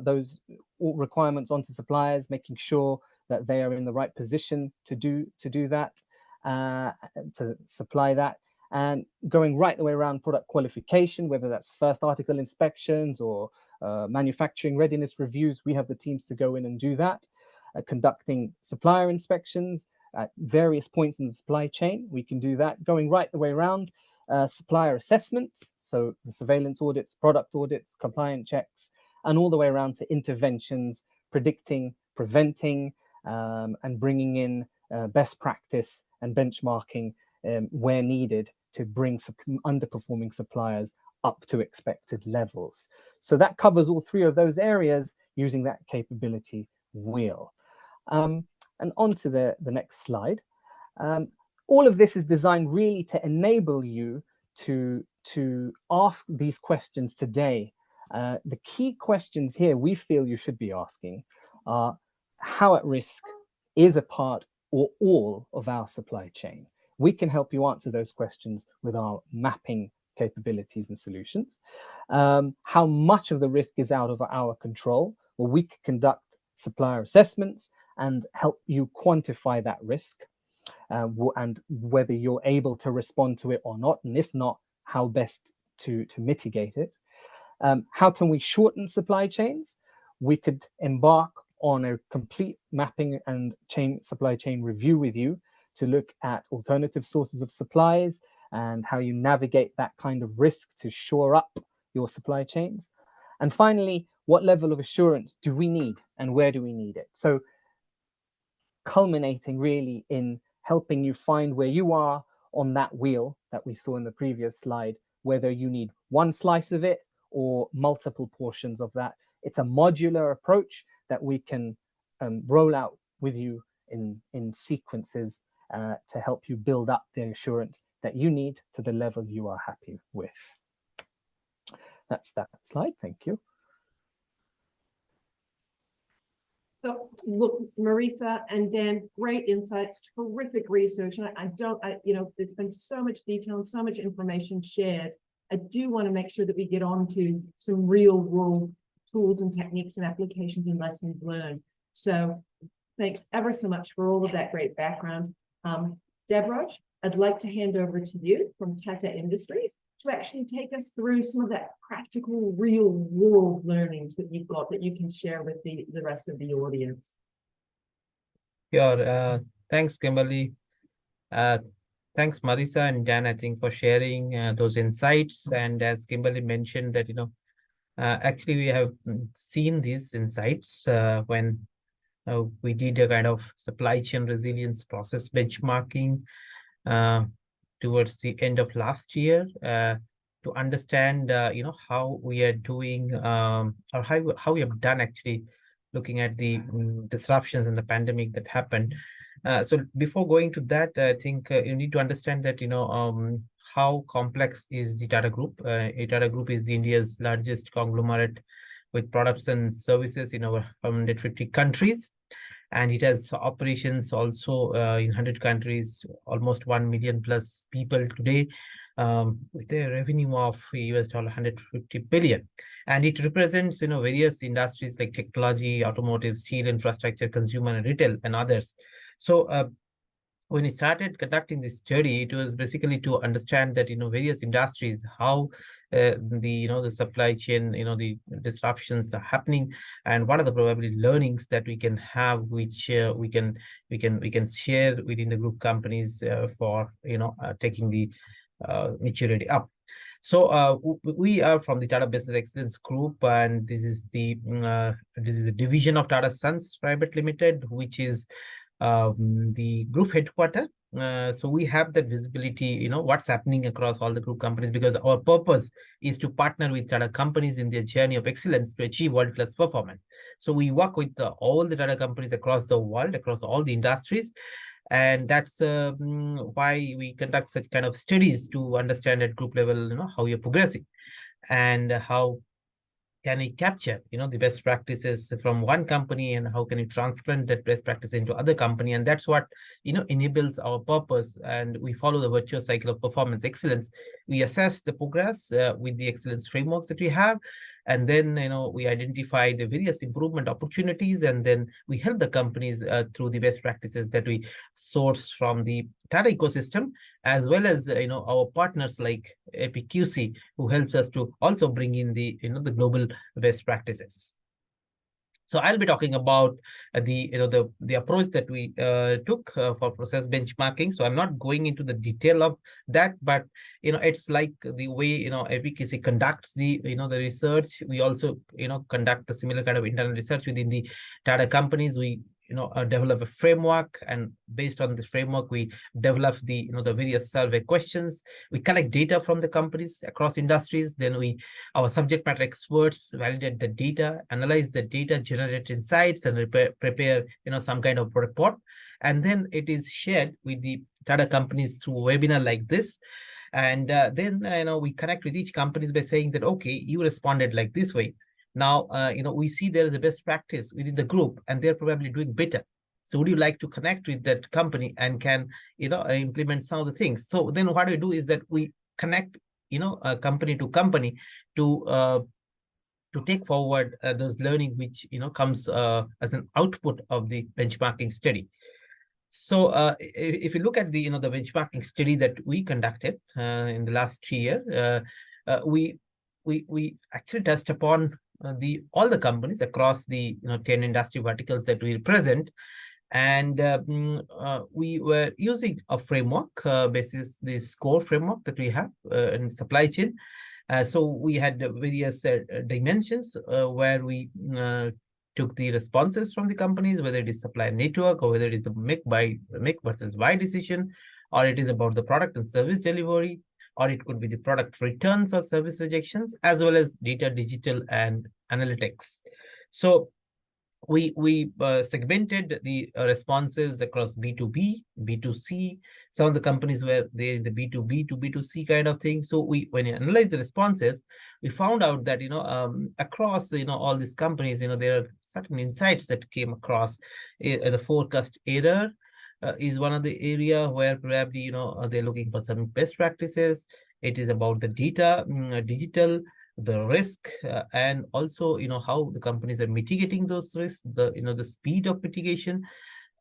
those requirements onto suppliers, making sure that they are in the right position to do that, to supply that, and going right the way around product qualification, whether that's first article inspections or manufacturing readiness reviews. We have the teams to go in and do that. Conducting supplier inspections at various points in the supply chain, we can do that. Going right the way around, supplier assessments, so the surveillance audits, product audits, compliance checks, and all the way around to interventions, predicting, preventing, and bringing in best practice and benchmarking where needed to bring underperforming suppliers up to expected levels. So that covers all three of those areas using that capability wheel. And on to the next slide. All of this is designed really to enable you to ask these questions today. The key questions here we feel you should be asking are: how at risk is a part or all of our supply chain? We can help you answer those questions with our mapping capabilities and solutions. How much of the risk is out of our control? Well, we can conduct supplier assessments and help you quantify that risk, and whether you're able to respond to it or not, and if not, how best to mitigate it. How can we shorten supply chains? We could embark on a complete mapping and supply chain review with you to look at alternative sources of supplies and how you navigate that kind of risk to shore up your supply chains. And finally, what level of assurance do we need and where do we need it? So culminating really in helping you find where you are on that wheel that we saw in the previous slide, whether you need one slice of it or multiple portions of that. It's a modular approach that we can roll out with you in sequences to help you build up the assurance that you need to the level you are happy with. That's that slide. Thank you. So look, Marisa and Dan, great insights, terrific research. And there's been so much detail and so much information shared. I do want to make sure that we get on to some real world tools and techniques and applications and lessons learned. So thanks ever so much for all of that great background. Debraj, I'd like to hand over to you from Tata Industries to actually take us through some of that practical, real world learnings that you've got that you can share with the rest of the audience. Sure. Thanks, Kimberly. Thanks, Marisa and Dan, I think, for sharing those insights. And as Kimberly mentioned that, actually we have seen these insights when we did a kind of supply chain resilience process benchmarking towards the end of last year to understand, how we are doing or how we have done actually looking at the disruptions in the pandemic that happened. So before going to that, I think you need to understand that, how complex is the Tata Group. Tata Group is India's largest conglomerate with products and services in over 150 countries. And it has operations also in 100 countries, almost 1 million plus people today, with a revenue of US $150 billion. And it represents, various industries like technology, automotive, steel, infrastructure, consumer and retail, and others. So when we started conducting this study, it was basically to understand that, various industries, how the supply chain, the disruptions are happening, and what are the probably learnings that we can have, which we can share within the group companies for taking the maturity up. So we are from the Tata Business Excellence Group, and this is the division of Tata Sons Private Limited, which is the group headquarter. So we have that visibility, what's happening across all the group companies, because our purpose is to partner with Tata companies in their journey of excellence to achieve world-class performance. So we work with all the Tata companies across the world, across all the industries. And that's why we conduct such kind of studies to understand at group level, how you're progressing and how can we capture, the best practices from one company, and how can we transplant that best practice into other company? And that's what, enables our purpose. And we follow the virtuous cycle of performance excellence. We assess the progress with the excellence frameworks that we have. And then, we identify the various improvement opportunities, and then we help the companies through the best practices that we source from the Tata ecosystem, as well as, our partners like APQC, who helps us to also bring in the, the global best practices. So I'll be talking about the approach that we took for process benchmarking. So I'm not going into the detail of that, but it's like the way APQC conducts the the research. We also conduct a similar kind of internal research within the Tata companies. We develop a framework, and based on the framework, we develop the the various survey questions. We collect data from the companies across industries. Then our subject matter experts validate the data, analyze the data, generate insights, and prepare some kind of report. And then it is shared with the Tata companies through a webinar like this. And then we connect with each companies by saying that, okay, you responded like this way. Now, we see there is a best practice within the group, and they're probably doing better. So would you like to connect with that company and can, implement some of the things? So then what we do is that we connect, company to company to take forward those learning, which, comes as an output of the benchmarking study. So if you look at the, the benchmarking study that we conducted in the last 3 years, we actually touched upon all the companies across the 10 industry verticals that we present. And we were using a framework basis the SCORE framework that we have in supply chain. So we had various dimensions where we took the responses from the companies, whether it is supplier network, or whether it is the make versus buy decision, or it is about the product and service delivery, or it could be the product returns or service rejections, as well as data, digital, and analytics. So we segmented the responses across B2B, B2C. Some of the companies were there in the B2B to B2C kind of thing. So when you analyze the responses, we found out that across all these companies, there are certain insights that came across. The forecast error is one of the area where probably they're looking for some best practices. It is about the data, digital, the risk, and also how the companies are mitigating those risks, the speed of mitigation.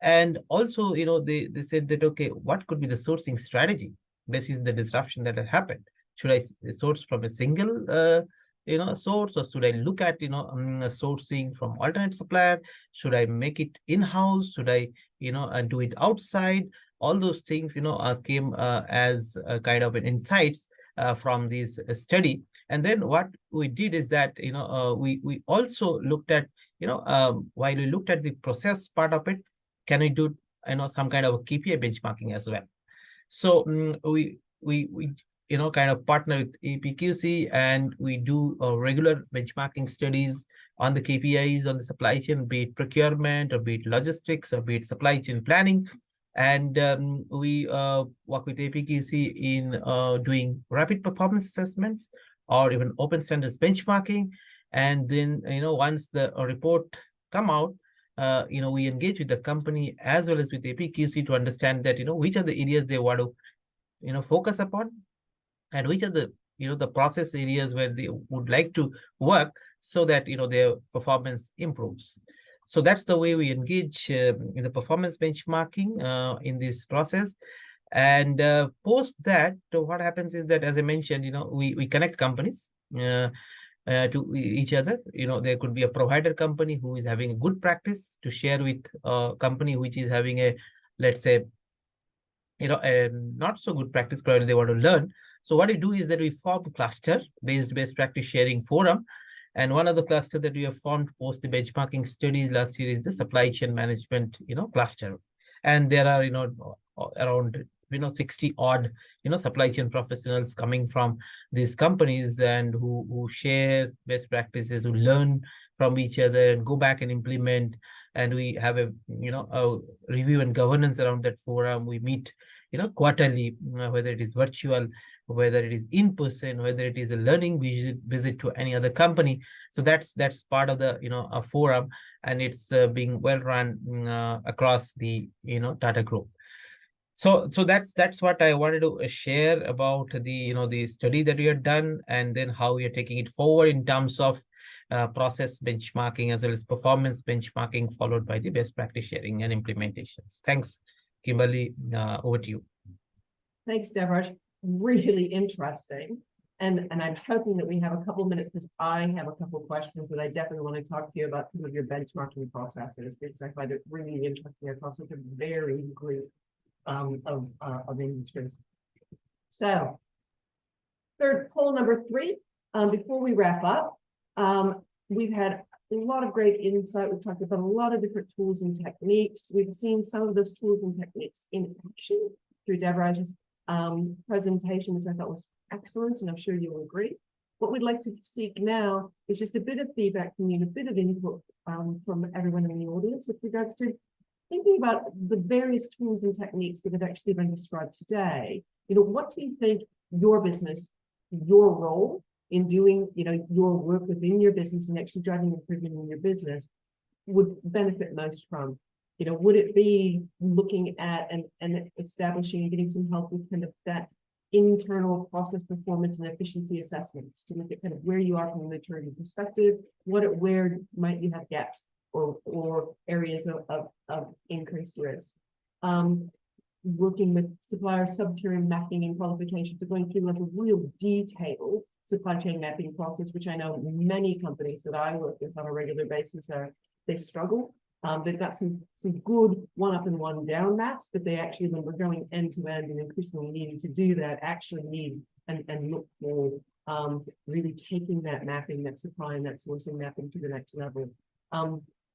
And also they said that, okay, what could be the sourcing strategy basis the disruption that has happened? Should I source from a single source, or should I look at sourcing from alternate supplier? Should I make it in-house? Should I do it outside? All those things came as a kind of an insights from this study. And then what we did is that we also looked at while we looked at the process part of it, can we do some kind of a KPI benchmarking as well? So we kind of partner with APQC, and we do regular benchmarking studies on the KPIs on the supply chain, be it procurement, or be it logistics, or be it supply chain planning. And we work with APQC in doing rapid performance assessments, or even open standards benchmarking. And then once the report come out, we engage with the company as well as with APQC to understand that which are the areas they want to focus upon, and which are the the process areas where they would like to work, so that their performance improves. So that's the way we engage in the performance benchmarking in this process. And post that, what happens is that, as I mentioned, we connect companies to each other. There could be a provider company who is having a good practice to share with a company which is having a, let's say, a not so good practice, probably they want to learn. So what we do is that we form cluster-based best practice sharing forum. And one of the clusters that we have formed post the benchmarking studies last year is the supply chain management, cluster. And there are, around 60 odd supply chain professionals coming from these companies, and who share best practices, who learn from each other and go back and implement. And we have a a review and governance around that forum. We meet quarterly, whether it is virtual, whether it is in person, whether it is a learning visit to any other company. So that's part of the a forum, and it's being well run across the Tata Group. So that's what I wanted to share about the the study that we have done, and then how we are taking it forward in terms of process benchmarking as well as performance benchmarking, followed by the best practice sharing and implementations. Thanks, Kimberly. Over to you. Thanks, Devraj. Really interesting. And I'm hoping that we have a couple minutes because I have a couple questions that I definitely want to talk to you about some of your benchmarking processes, because I find it really interesting across such a very group of industries. So, poll number 3. Before we wrap up, we've had a lot of great insight. We've talked about a lot of different tools and techniques. We've seen some of those tools and techniques in action through Devraj's presentation, which I thought was excellent, and I'm sure you'll agree. What we'd like to seek now is just a bit of feedback from you, a bit of input from everyone in the audience with regards to thinking about the various tools and techniques that have actually been described today. What do you think your business, your role in doing, your work within your business and actually driving improvement in your business would benefit most from? Would it be looking at and establishing and getting some help with kind of that internal process performance and efficiency assessments to look at kind of where you are from a maturity perspective, where might you have gaps or areas of increased risk? Working with supplier sub-tier mapping and qualification, so going through like a real detailed supply chain mapping process, which I know many companies that I work with on a regular basis they struggle. They've got some good one up and one down maps, but they actually, when we're going end to end and increasingly needing to do that, actually need and look for really taking that mapping, that supply and that sourcing mapping to the next level.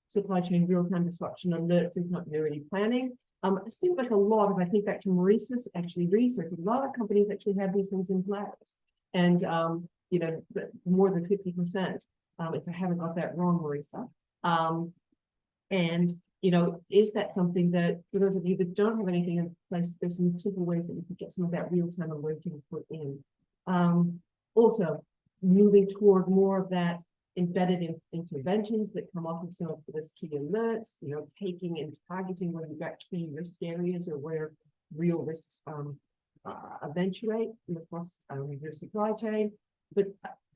Supply chain real-time disruption alerts and continuity planning. It seems like a lot of, I think back to Maurice's actually research, a lot of companies actually have these things in place. And, more than 50%, if I haven't got that wrong, Marisa. And, is that something that, for those of you that don't have anything in place, there's some simple ways that you can get some of that real-time alerting put in. Also, moving toward more of that embedded interventions that come off of some of those key alerts, taking and targeting where you've got key risk areas or where real risks eventuate across your supply chain. But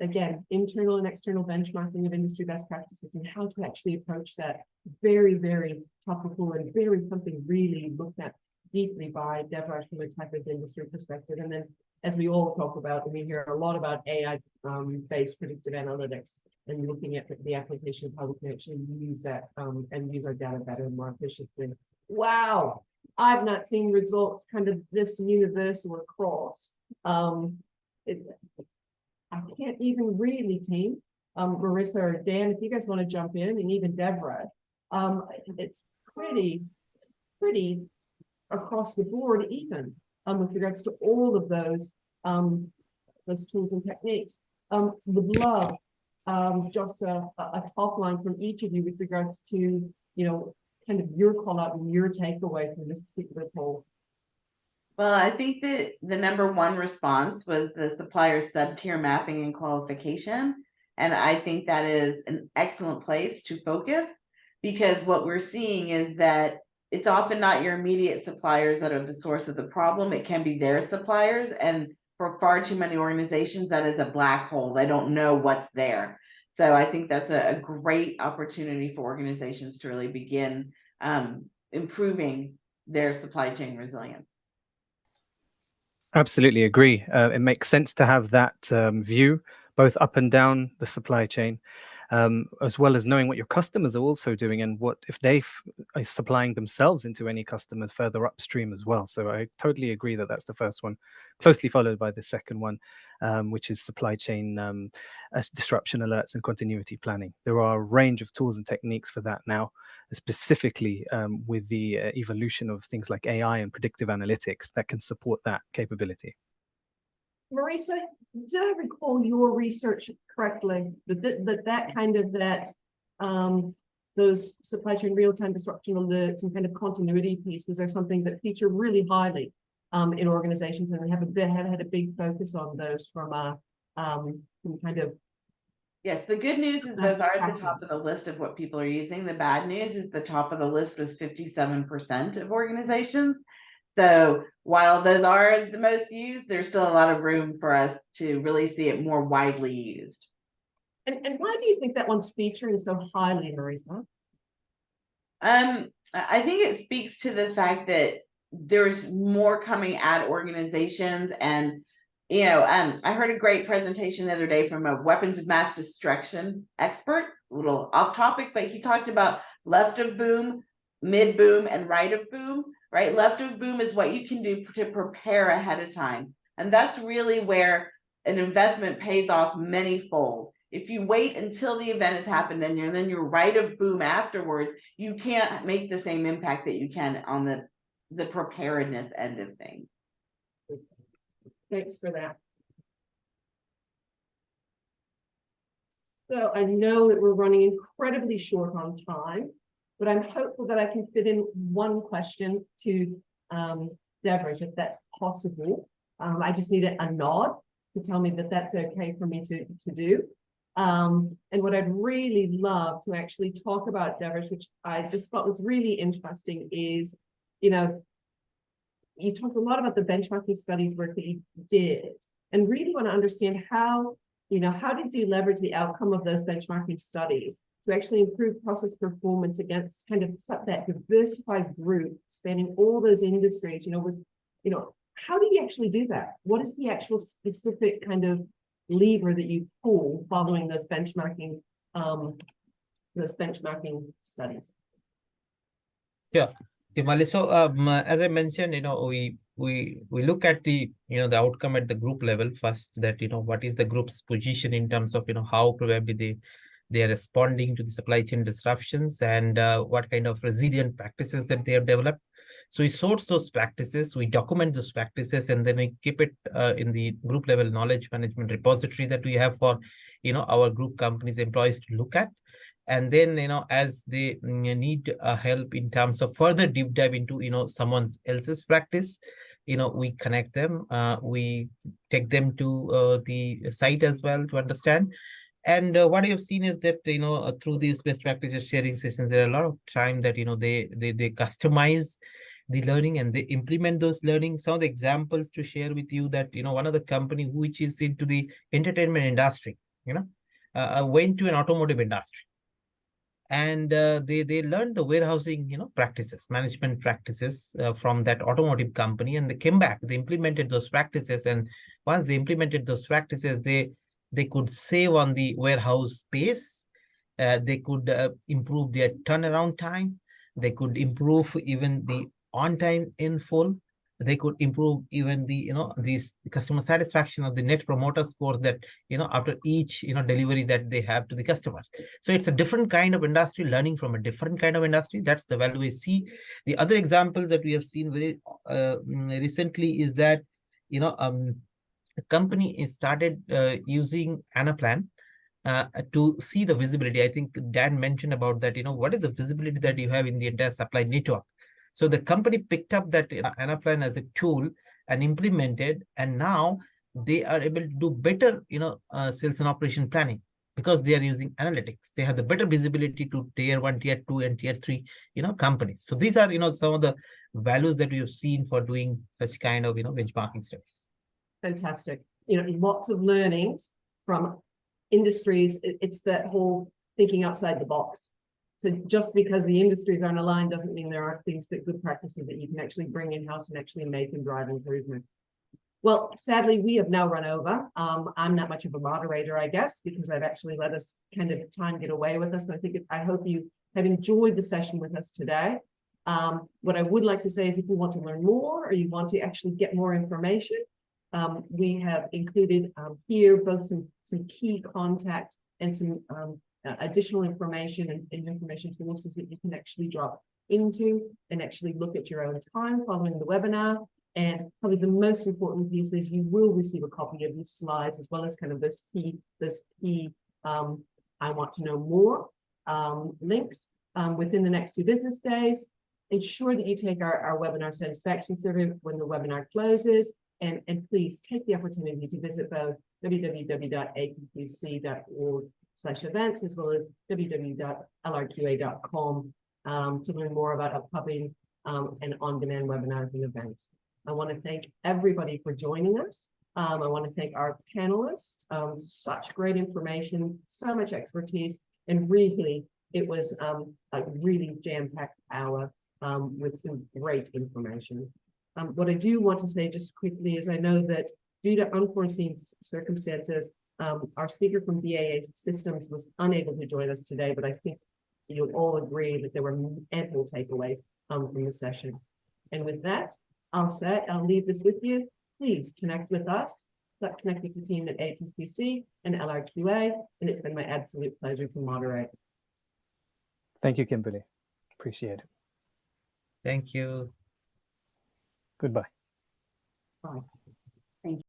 again, internal and external benchmarking of industry best practices and how to actually approach that very, very topical and very something really looked at deeply by Devraj from a type of industry perspective. And then, as we all talk about, and we hear a lot about AI-based predictive analytics and looking at the application of how we can actually use that and use our data better and more efficiently. Wow, I've not seen results kind of this universal across. I can't even really, team, Marisa or Dan, if you guys want to jump in, and even Deborah, it's pretty across the board, even with regards to all of those tools and techniques. Would love just a top line from each of you with regards to, kind of your call out and your takeaway from this particular poll. Well, I think that the number one response was the supplier sub-tier mapping and qualification. And I think that is an excellent place to focus, because what we're seeing is that it's often not your immediate suppliers that are the source of the problem. It can be their suppliers. And for far too many organizations, that is a black hole. They don't know what's there. So I think that's a great opportunity for organizations to really begin improving their supply chain resilience. Absolutely agree. It makes sense to have that view, both up and down the supply chain, as well as knowing what your customers are also doing and what if they are supplying themselves into any customers further upstream as well. So I totally agree that that's the first one, closely followed by the second one, which is supply chain disruption alerts and continuity planning. There are a range of tools and techniques for that now, specifically with the evolution of things like AI and predictive analytics that can support that capability. Marisa, did I recall your research correctly that kind of those supply chain real-time disruption alerts and kind of continuity pieces are something that feature really highly in organizations, and they have had a big focus on those from kind of. Yes, the good news is those are at the top of the list of what people are using. The bad news is the top of the list was 57% of organizations. So while those are the most used, there's still a lot of room for us to really see it more widely used. And why do you think that one's featuring so highly, Marisa? I think it speaks to the fact that there's more coming at organizations, and I heard a great presentation the other day from a weapons of mass destruction expert, a little off topic, but he talked about left of boom, mid boom, and right of boom, right? Left of boom is what you can do to prepare ahead of time. And that's really where an investment pays off manyfold. If you wait until the event has happened and then you're right of boom afterwards, you can't make the same impact that you can on the preparedness end of things. Thanks for that. So I know that we're running incredibly short on time, but I'm hopeful that I can fit in one question to Deborah, if that's possible. I just need a nod to tell me that that's okay for me to do. And what I'd really love to actually talk about, Deborah, which I just thought was really interesting, is, you talked a lot about the benchmarking studies work that you did, and really want to understand how did you leverage the outcome of those benchmarking studies to actually improve process performance against kind of that diversified group spanning all those industries? How do you actually do that? What is the actual specific kind of lever that you pull following those benchmarking studies? Yeah. Himali, so as I mentioned, we look at the the outcome at the group level first, that what is the group's position in terms of how probably they are responding to the supply chain disruptions, and what kind of resilient practices that they have developed. So we source those practices, we document those practices, and then we keep it in the group level knowledge management repository that we have for our group companies employees to look at. And then as they need help in terms of further deep dive into someone else's practice, we connect them, we take them to the site as well to understand. And what you've seen is that through these best practices sharing sessions, there are a lot of time that they customize the learning and they implement those learning. Some of the examples to share with you, that one of the company which is into the entertainment industry went to an automotive industry, and they learned the warehousing practices, management practices from that automotive company, and they came back, they implemented those practices, and once they implemented those practices, they could save on the warehouse space, they could improve their turnaround time, they could improve even the on time in full, they could improve even the these customer satisfaction of the net promoter score that after each delivery that they have to the customers. So it's a different kind of industry, learning from a different kind of industry. That's the value we see. The other examples that we have seen very recently is that a company is started using Anaplan to see the visibility. I think Dan mentioned about that, what is the visibility that you have in the entire supply network. So the company picked up that Anaplan as a tool and implemented, and now they are able to do better, sales and operation planning, because they are using analytics. They have the better visibility to tier 1, tier 2, and tier 3, companies. So these are, some of the values that we have seen for doing such kind of, benchmarking studies. Fantastic. Lots of learnings from industries. It's that whole thinking outside the box. So just because the industries aren't aligned doesn't mean there aren't things, that good practices that you can actually bring in-house and actually make and drive improvement. Well, sadly, we have now run over. I'm not much of a moderator, I guess, because I've actually let us kind of time get away with us. But I hope you have enjoyed the session with us today. What I would like to say is, if you want to learn more or you want to actually get more information, we have included here both some key contact and some additional information and information sources that you can actually drop into and actually look at your own time following the webinar. And probably the most important piece is you will receive a copy of these slides, as well as kind of this key I want to know more links within the next 2 business days. ensure that you take our webinar satisfaction survey when the webinar closes. And please take the opportunity to visit both www.apqc.org/events as well as www.lrqa.com to learn more about upcoming and on-demand webinars and events. I want to thank everybody for joining us. I want to thank our panelists, such great information, so much expertise, and really, it was a really jam-packed hour with some great information. What I do want to say just quickly is I know that due to unforeseen circumstances, our speaker from BAA Systems was unable to join us today, but I think you'll all agree that there were ample takeaways from the session. And with that, I'll leave this with you. Please connect with us, connect with the team at APQC and LRQA, and it's been my absolute pleasure to moderate. Thank you, Kimberly. Appreciate it. Thank you. Goodbye. Bye.